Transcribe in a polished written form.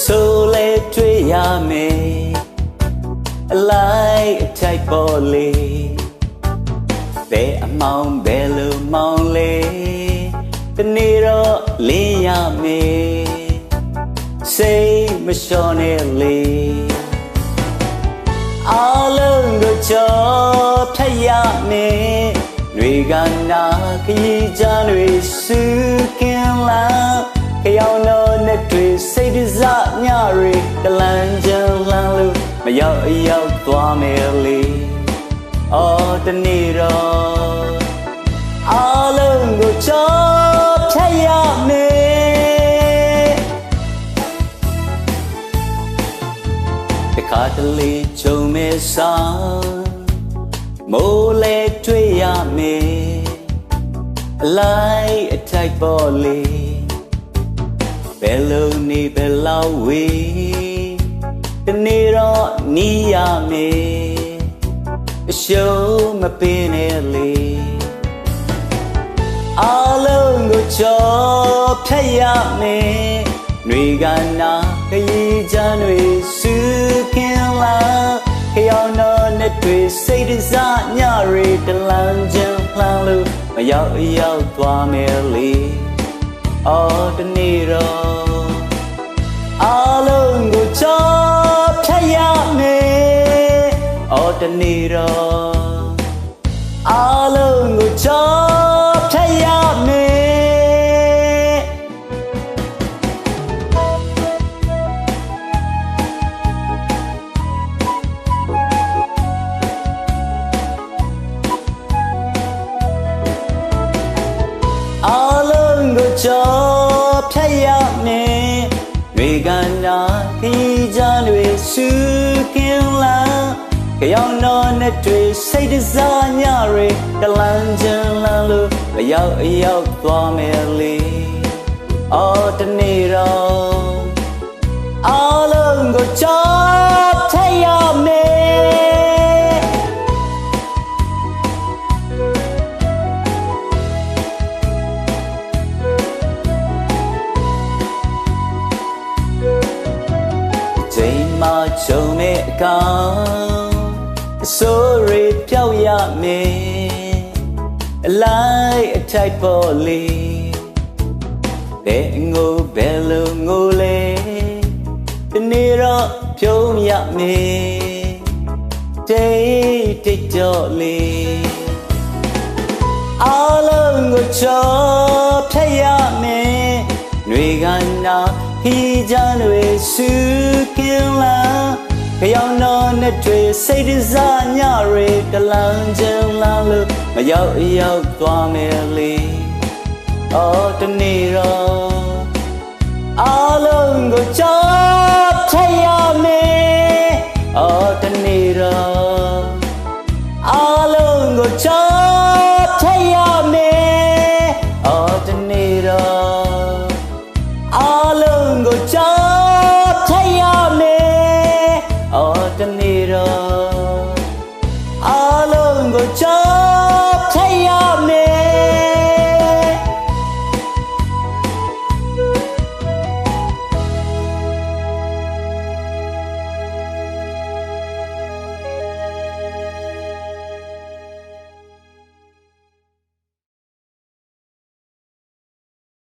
ဆိုလေတွေ့ရမယ်အလိုက်အထိုက်ပေါ်လေဘယ်အမောင်ဘယ်လိုမောင်လေတနေ့တော့လင်းရမယ်စိတ်မလျှော့နဲ့လေအားလုံးကိုကြောဖြတ်ရမယ်တွေကနာခရီးကြမ်းတွေစုကင်းလာကြောင်တော့နဲ့တွေ့စိတ်တစညတွေကလန်ကြမ်းလှမ်းလို့မရောက်အရောက်သွားမယ်လေအော်တနေ့တော့အားလုံးကိုကြောဖြတ်ရမယ်တခါတလေကြုံမဲ့ဆောင်မိုးလဲတွေ့ရမယ်အလိုက်အထိုက်ပေါ်လေဘယ်လိုနေဘယ်လောက်ဝေးတနေ့တော့နီးရမယ်အရှုံးမပင်နဲ့လေအားလုံးကိုကြောဖြတ်ရမယ်တွေကနာခရီးကြမ်းတွေစုကင်းလာကြောင်တော့နဲ့တွေ့စိတ်တစညတွေတလန်းချမ်းလှမ်းလို့မရောက်အရောက်သွားမယ်လေအော်တနေ့တော့အားလုံးကိုကြောဖြတ်ရမယ်အော်တနေ့တော့အားလုံးကိုကြောဖြတ်ရမယ်အားလုံးကိုကြောဖြတ်ရမယ်တွေကနာခီးကြမ်းတွေစုကင်းလာကြောင်တော့နဲ့တွေ့စိတ်တစားညတွေကလန်ချမ်းလန်းလို့မရောက်အရောက်သွားမယ်လေအော်တနေ့တော့အားလုံးကိုကြောဖြတ်ရမယ်ချိန်မှကြုံမဲ့အကောင်အစိုးရပြောက်ရမယ်အလိုက်အထိုက်ပေါ်လေဘယ်ငိုဘယ်လိုငိုလေဒီနေ့တော့ပြုံးရမယ်တိတ်တော့လေအားလုံးကိုကြောဖြတ်ရမယ်တွေကနာခီးကြမ်းတွေစုကင်းလာကြောင်တော့နဲ့တွေ့စိတ်တစညတွေတလန်းချမ်းလာလို့မရောက်အရောက်သွားမယ်လေအော်တနေ့တော့အားလုံးကိုကြောဖြတ်ရမယ်အော်တနေ့တော့အားလုံးကိုကြောဖြတ်ရမယ်အော်တနေ့တော့အားလုံးကိုကြော